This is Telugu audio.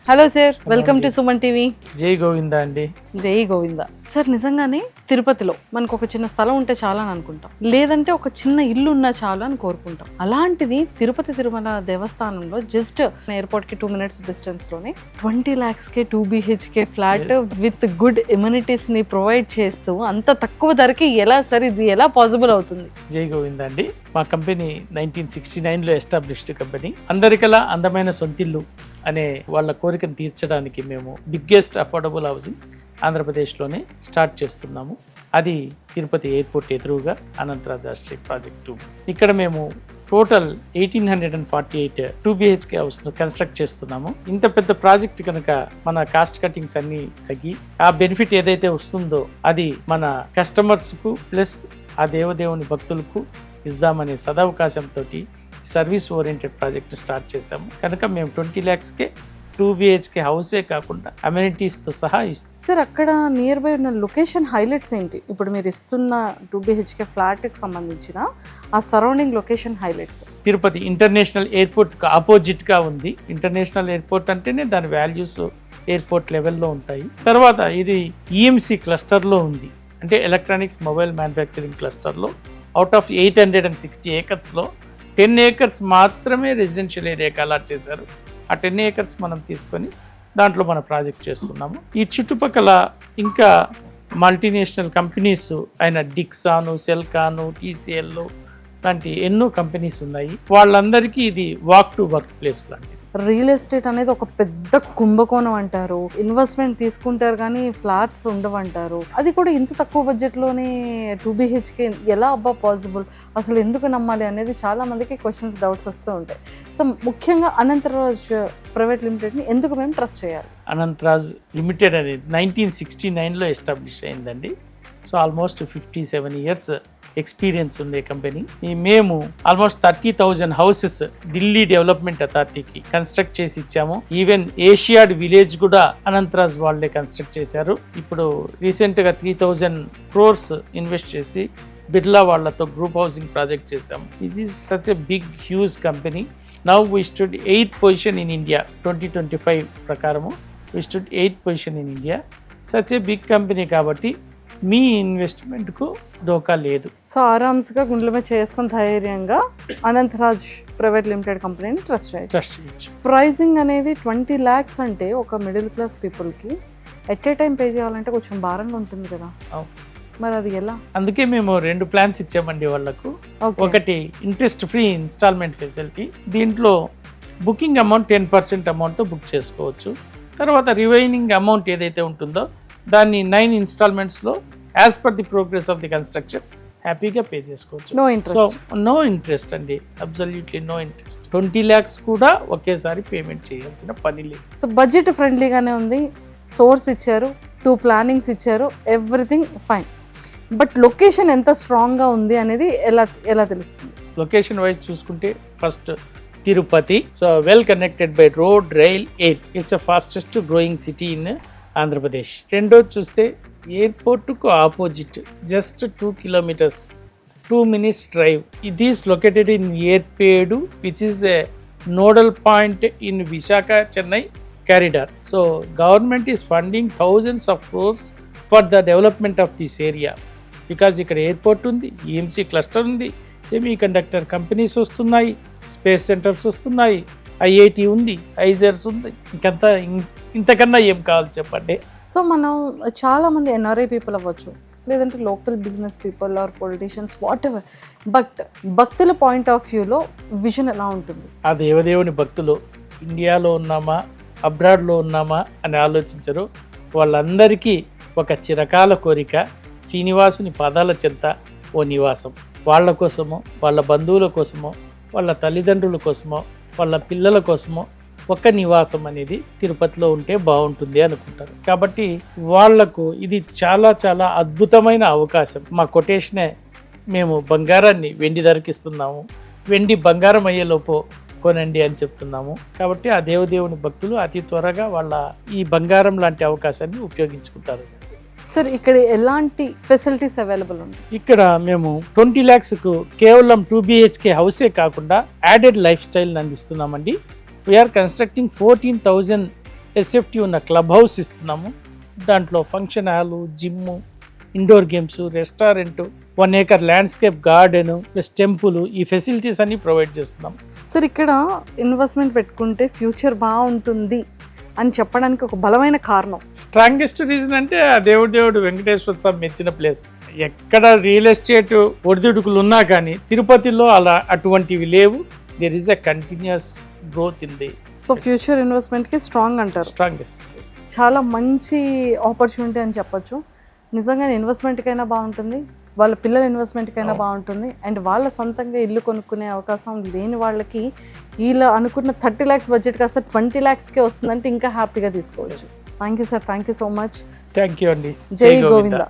Hello sir, welcome to Suman TV. జై గోవిందా అండి. జై గోవింద. సార్, నిజంగానే తిరుపతిలో మనకు ఒక చిన్న స్థలం ఉంటే చాలా అని అనుకుంటాం, లేదంటే ఒక చిన్న ఇల్లు ఉన్నా చాలు అని కోరుకుంటాం. అలాంటిది తిరుపతి తిరుమల దేవస్థానంలో జస్ట్ ఎయిర్పోర్ట్ కి 2 minutes డిస్టెన్స్ లోనే 20 lakhs K 2 BHK flat with good amenities ని ప్రొవైడ్ చేస్తూ అంత తక్కువ ధరకి ఎలా సార్ ఇది ఎలా పాసిబుల్ అవుతుంది? జై గోవిందా అండి. మా కంపెనీ 1969లో ఎస్టాబ్లిష్డ్ కంపెనీ. అందరికలా అందమైన సొంతిల్లు అనే వాళ్ళ కోరికను తీర్చడానికి మేము బిగ్గెస్ట్ అఫోర్డబుల్ హౌసింగ్ ఆంధ్రప్రదేశ్లోనే స్టార్ట్ చేస్తున్నాము. అది తిరుపతి ఎయిర్పోర్ట్ ఎదురుగా అనంతరాజ్ స్ట్రీట్ ప్రాజెక్ట్ 2. ఇక్కడ మేము టోటల్ 1848 2 BHK హౌస్ను కన్స్ట్రక్ట్ చేస్తున్నాము. ఇంత పెద్ద ప్రాజెక్ట్ కనుక మన కాస్ట్ కటింగ్స్ అన్ని తగ్గి ఆ బెనిఫిట్ ఏదైతే వస్తుందో అది మన కస్టమర్స్కు ప్లస్ ఆ దేవదేవుని భక్తులకు ఇద్దామనే సదవకాశంతో సర్వీస్ ఓరియంటెడ్ ప్రాజెక్ట్ స్టార్ట్ చేశాము. కనుక మేము 20 lakhsకే 2 BHK హౌసే కాకుండా అమ్యూనిటీస్తో సహా ఇస్తాం. సార్, అక్కడ నియర్ బై ఉన్న లొకేషన్ హైలైట్స్ ఏంటి? ఇప్పుడు మీరు ఇస్తున్న 2 BHK ఫ్లాట్కి సంబంధించిన ఆ surrounding location highlights. Tirupati international ఎయిర్పోర్ట్కి ఆపోజిట్గా ఉంది. ఇంటర్నేషనల్ ఎయిర్పోర్ట్ అంటేనే దాని వాల్యూస్ ఎయిర్పోర్ట్ లెవెల్లో ఉంటాయి. తర్వాత ఇది EMC క్లస్టర్లో ఉంది, అంటే ఎలక్ట్రానిక్స్ మొబైల్ మ్యానుఫ్యాక్చరింగ్ క్లస్టర్లో. అవుట్ ఆఫ్ 860 acresలో 10 acres మాత్రమే రెసిడెన్షియల్ ఏరియాకి అలాట్ చేశారు. ఆ 10 acres మనం తీసుకొని దాంట్లో మన ప్రాజెక్ట్ చేస్తున్నాము. ఈ చుట్టుపక్కల ఇంకా మల్టీనేషనల్ కంపెనీస్ అయిన డిక్సాను, సెల్కాను, TCL లాంటి ఎన్నో కంపెనీస్ ఉన్నాయి. వాళ్ళందరికీ ఇది వాక్ టు వర్క్ ప్లేస్ లాంటిది. రియల్ ఎస్టేట్ అనేది ఒక పెద్ద కుంభకోణం అంటారు. ఇన్వెస్ట్మెంట్ తీసుకుంటారు కానీ ఫ్లాట్స్ ఉండవంటారు. అది కూడా ఇంత తక్కువ బడ్జెట్లోనే 2 BHK ఎలా అబ్బా పాసిబుల్, అసలు ఎందుకు నమ్మాలి అనేది చాలా మందికి క్వశ్చన్స్, డౌట్స్ వస్తూ ఉంటాయి. సో ముఖ్యంగా అనంతరాజ్ ప్రైవేట్ లిమిటెడ్ని ఎందుకు మేము ట్రస్ట్ చేయాలి? అనంతరాజ్ లిమిటెడ్ అనేది 1969లో ఎస్టాబ్లిష్ అయిందండి. సో ఆల్మోస్ట్ 57 years ఎక్స్పీరియన్స్ ఉండే కంపెనీ. మేము ఆల్మోస్ట్ 30,000 హౌసెస్ ఢిల్లీ డెవలప్మెంట్ అథారిటీకి కన్స్ట్రక్ట్ చేసి ఇచ్చాము. ఈవెన్ ఏషియాడ్ విలేజ్ కూడా అనంతరాజ్ వాళ్ళే కన్స్ట్రక్ట్ చేశారు. ఇప్పుడు రీసెంట్గా 3,000 crores ఇన్వెస్ట్ చేసి బిర్లా వాళ్ళతో గ్రూప్ హౌసింగ్ ప్రాజెక్ట్ చేశాము. It is such a big huge company. Now we stood 8th position in India. 2025 ప్రకారము we stood 8th position in India. Such a big company కాబట్టి మీ ఇన్వెస్ట్మెంట్కు డోకా లేదు. సో ఆరామ్స్గా గుండెల మీద చేసుకుని ధైర్యంగా అనంతరాజ్ ప్రైవేట్ లిమిటెడ్ కంపెనీని ట్రస్ట్ చేయొచ్చు. ప్రైజింగ్ అనేది 20 lakhs అంటే ఒక మిడిల్ క్లాస్ పీపుల్కి ఎట్ ఏ టైం పే చేయాలంటే కొంచెం భారంగా ఉంటుంది కదా. మరి అది ఎలా? అందుకే మేము 2 plans ఇచ్చామండి వాళ్ళకు. ఒకటి ఇంట్రెస్ట్ ఫ్రీ ఇన్స్టాల్మెంట్ ఫెసిలిటీ. దీంట్లో బుకింగ్ అమౌంట్ 10% అమౌంట్తో బుక్ చేసుకోవచ్చు. తర్వాత రిమైనింగ్ అమౌంట్ ఏదైతే ఉంటుందో దాన్ని 9 installmentsలో as per the progress of the construction హ్యాపీగా పే చేసుకోవచ్చు. నో ఇంట్రెస్ట్ అండి, అబ్సల్యూట్లీ నో ఇంట్రెస్ట్. 20 lakhs కూడా ఒకేసారి పేమెంట్ చేయాల్సిన పని లేదు. సో బడ్జెట్ ఫ్రెండ్లీగానే ఉంది. సోర్స్ ఇచ్చారు, 2 plannings ఇచ్చారు, ఎవ్రీథింగ్ ఫైన్. బట్ లొకేషన్ ఎంత స్ట్రాంగ్గా ఉంది అనేది ఎలా తెలుస్తుంది? లొకేషన్ వైజ్ చూసుకుంటే first Tirupati. So well connected by road, rail, air. It's the fastest growing city in Andhra Pradesh. రెండోది చూస్తే ఎయిర్పోర్ట్కు opposite just 2 kilometers 2 minutes drive. It is located in Yerpedu which is a nodal point in Visakha Chennai corridor. So government is funding thousands of crores for the development of this area. Because ఇక్కడ ఎయిర్పోర్ట్ ఉంది, EMC క్లస్టర్ ఉంది, సెమీ కండక్టర్ కంపెనీస్ వస్తున్నాయి, స్పేస్ సెంటర్స్ వస్తున్నాయి, IIT ఉంది, ఐజర్స్ ఉంది. ఇంతకన్నా ఏం కావాలి చెప్పండి. సో మనం చాలా మంది NRI పీపుల్ అవ్వచ్చు, లేదంటే local business people or politicians whatever, but భక్తుల పాయింట్ ఆఫ్ వ్యూలో విజన్ ఎలా ఉంటుంది? ఆ దేవదేవుని భక్తులు ఇండియాలో ఉన్నామా అబ్రాడ్లో ఉన్నామా అని ఆలోచించరు. వాళ్ళందరికీ ఒక చిరకాల కోరిక శ్రీనివాసుని పాదాల చెంత ఓ నివాసం. వాళ్ళ కోసమో, వాళ్ళ బంధువుల కోసమో, వాళ్ళ తల్లిదండ్రుల కోసమో, వాళ్ళ పిల్లల కోసమో ఒక నివాసం అనేది తిరుపతిలో ఉంటే బాగుంటుంది అనుకుంటారు. కాబట్టి వాళ్లకు ఇది చాలా చాలా అద్భుతమైన అవకాశం. మా కొటేషనే మేము బంగారాన్ని వెండి ధరకిస్తున్నాము, వెండి బంగారం అయ్యేలోపు కొనండి అని చెప్తున్నాము. కాబట్టి ఆ దేవదేవుని భక్తులు అతి త్వరగా వాళ్ళ ఈ బంగారం లాంటి అవకాశాన్ని ఉపయోగించుకుంటారు. సార్, ఇక్కడ ఎలాంటి ఫెసిలిటీస్ అవైలబుల్ ఉంటాయి? ఇక్కడ మేము 20 lakhsకు కేవలం 2 BHK హౌసే కాకుండా యాడెడ్ లైఫ్ స్టైల్ని అందిస్తున్నామండి. వీఆర్ కన్స్ట్రక్టింగ్ 14,000 ఎస్ఎఫ్టీ ఉన్న క్లబ్ హౌస్ ఇస్తున్నాము. దాంట్లో function hall, gym, indoor games, restaurant, 1 acre landscape garden plus temple, ఈ ఫెసిలిటీస్ అన్ని ప్రొవైడ్ చేస్తున్నాం. సార్ ఇక్కడ ఇన్వెస్ట్మెంట్ పెట్టుకుంటే ఫ్యూచర్ బాగుంటుంది అని చెప్పడానికి ఒక బలమైన కారణం? స్ట్రాంగెస్ట్ రీజన్ అంటే ఆ దేవుడు వెంకటేశ్వర స్వామి మెచ్చిన ప్లేస్. ఎక్కడ రియల్ ఎస్టేట్ ఒడిదుడుకులు ఉన్నా కానీ తిరుపతిలో అలా అటువంటివి లేవు. There is a continuous growth in the. So future ఇన్వెస్ట్మెంట్కి స్ట్రాంగ్ అంటారు. Strongest place. చాలా మంచి ఆపర్చునిటీ అని చెప్పొచ్చు. నిజంగా ఇన్వెస్ట్మెంట్కైనా బాగుంటుంది, వాళ్ళ పిల్లల ఇన్వెస్ట్మెంట్కైనా బాగుంటుంది, అండ్ వాళ్ళ సొంతంగా ఇల్లు కొనుక్కునే అవకాశం లేని వాళ్ళకి వీళ్ళ అనుకున్న 30 lakhs బడ్జెట్ కాస్త 20 lakhsకే వస్తుందంటే ఇంకా హ్యాపీగా తీసుకోవచ్చు. Thank you sir, thank you so much. Thank you అండి. జై గోవింద.